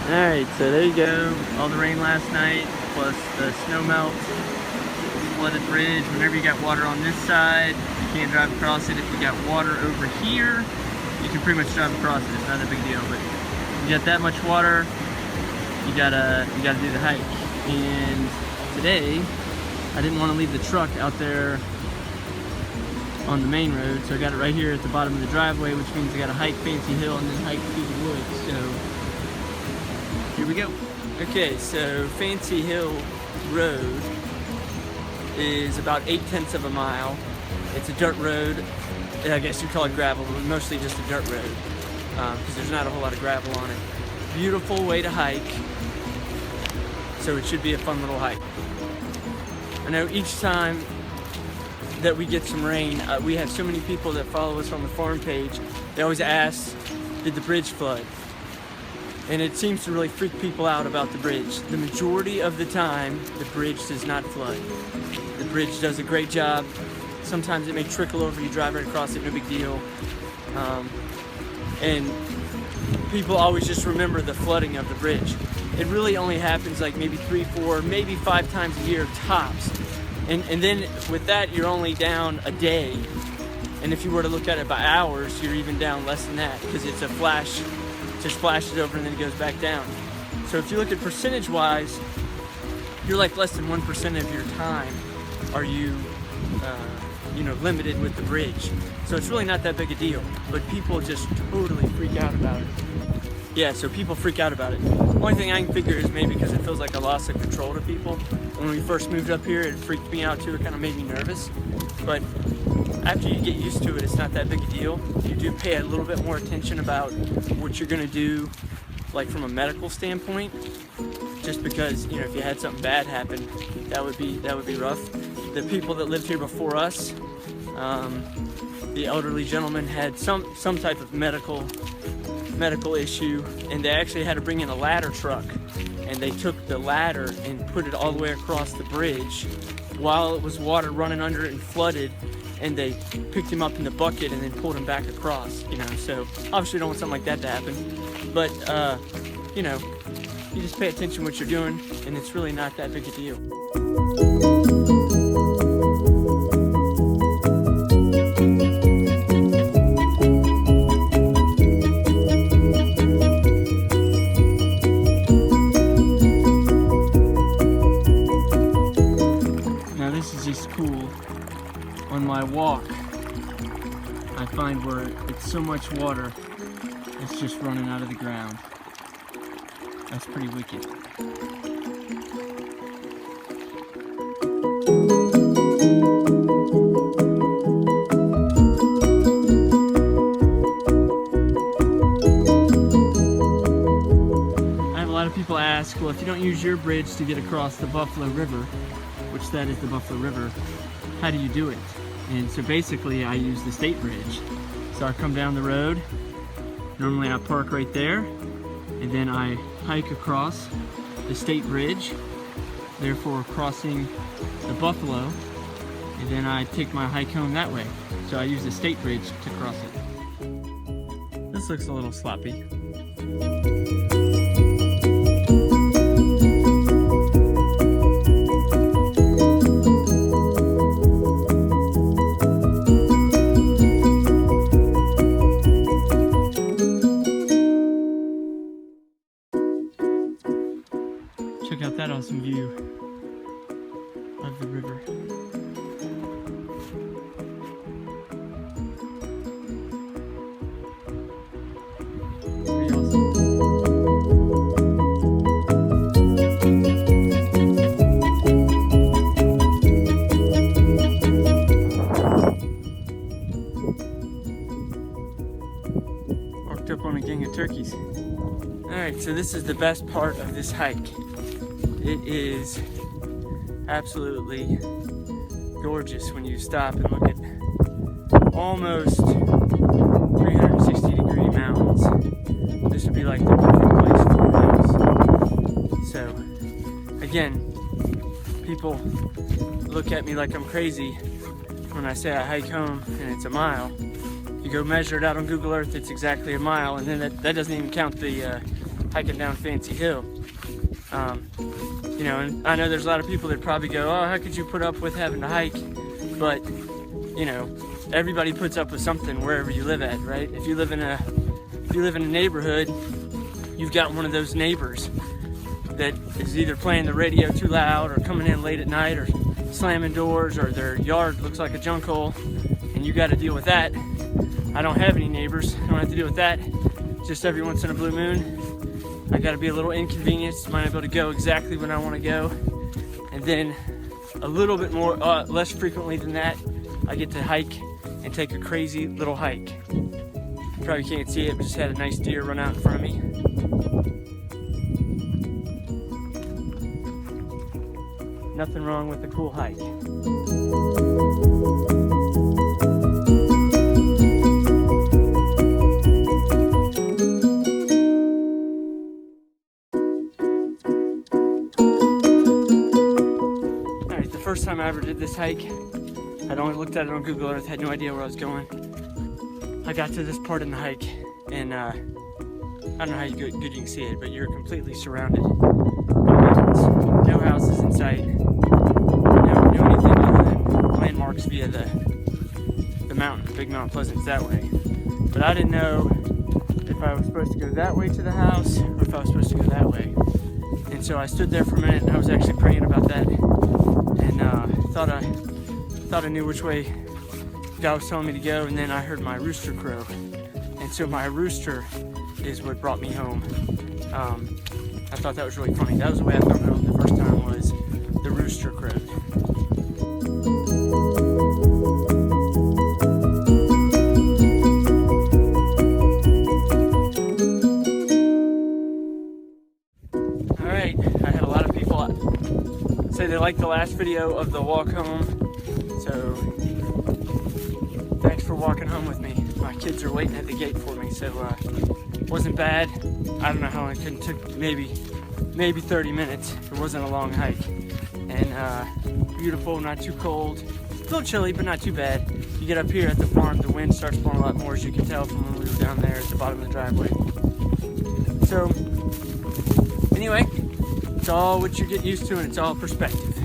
Alright, so there you go. All the rain last night, plus the snow melt, flooded bridge. Whenever you got water on this side, you can't drive across it. If you got water over here, you can pretty much drive across it. It's not a big deal, but you got that much water, you gotta do the hike. And today, I didn't want to leave the truck out there on the main road, so I got it right here at the bottom of the driveway, which means I gotta hike Fancy Hill and then hike through the woods. So here we go. Okay, so Fancy Hill Road is about 8/10 of a mile. It's a dirt road. I guess you'd call it gravel, but mostly just a dirt road because there's not a whole lot of gravel on it. Beautiful way to hike, so it should be a fun little hike. I know each time that we get some rain, we have so many people that follow us on the farm page. They always ask, did the bridge flood? And it seems to really freak people out about the bridge. The majority of the time, the bridge does not flood. The bridge does a great job. Sometimes it may trickle over, you drive right across it, no big deal. And people always just remember the flooding of the bridge. It really only happens like maybe 3, 4, maybe 5 times a year tops. And then with that, you're only down a day. And if you were to look at it by hours, you're even down less than that because it's a flash. Just flashes over and then it goes back down. So if you look at percentage-wise, you're like less than 1% of your time are you, limited with the bridge. So it's really not that big a deal, but people just totally freak out about it. Yeah, so people freak out about it. Only thing I can figure is maybe because it feels like a loss of control to people. When we first moved up here, it freaked me out too. It kind of made me nervous. But after you get used to it, it's not that big a deal. You do pay a little bit more attention about what you're gonna do, like from a medical standpoint, just because, if you had something bad happen, that would be rough. The people that lived here before us, the elderly gentleman had some type of medical issue, and they actually had to bring in a ladder truck, and they took the ladder and put it all the way across the bridge while it was water running under it and flooded, and they picked him up in the bucket and then pulled him back across, so obviously you don't want something like that to happen, but you just pay attention to what you're doing, and it's really not that big a deal. Cool. On my walk, I find where it's so much water, it's just running out of the ground. That's pretty wicked. I have a lot of people ask, well, if you don't use your bridge to get across the Buffalo River, which that is the Buffalo River, how do you do it? And so basically I use the state bridge. So I come down the road, normally I park right there, and then I hike across the state bridge, therefore crossing the Buffalo, and then I take my hike home that way. So I use the state bridge to cross it. This looks a little sloppy. Check out that awesome view of the river. Pretty awesome. Walked up on a gang of turkeys. Alright, so this is the best part of this hike. It is absolutely gorgeous when you stop and look at almost 360-degree mountains. This would be like the perfect place for hills. So, again, people look at me like I'm crazy when I say I hike home and it's a mile. You go measure it out on Google Earth, it's exactly a mile, and then that doesn't even count the hiking down Fancy Hill. You know, and I know there's a lot of people that probably go, oh, how could you put up with having to hike? But, you know, everybody puts up with something wherever you live at, right? If you live in a neighborhood, you've got one of those neighbors that is either playing the radio too loud or coming in late at night or slamming doors, or their yard looks like a junk hole, and you got to deal with that. I don't have any neighbors. I don't have to deal with that. Just every once in a blue moon, I got to be a little inconvenienced. Might not be able to go exactly when I want to go. And then a little bit more, less frequently than that, I get to hike and take a crazy little hike. You probably can't see it, but just had a nice deer run out in front of me. Nothing wrong with a cool hike. Alright, the first time I ever did this hike, I'd only looked at it on Google Earth, had no idea where I was going. I got to this part in the hike, and I don't know how good you can see it, but you're completely surrounded by mountains. No houses in sight. No anything other than landmarks via the mountain, Big Mount Pleasant's that way. But I didn't know if I was supposed to go that way to the house or if I was supposed to go that way. And so I stood there for a minute and I was actually praying about that, and thought I knew which way God was telling me to go, and then I heard my rooster crow. And so my rooster is what brought me home. I thought that was really funny. That was the way I found home the first time, was the rooster crowed. Alright, I had a lot of people say they liked the last video of the walk home, so thanks for walking home with me. My kids are waiting at the gate for me, so it wasn't bad. I don't know how long it took, maybe 30 minutes. It wasn't a long hike. And beautiful, not too cold. A little chilly, but not too bad. You get up here at the farm, the wind starts blowing a lot more, as you can tell from when we were down there at the bottom of the driveway. So, anyway, it's all what you get used to, and it's all perspective.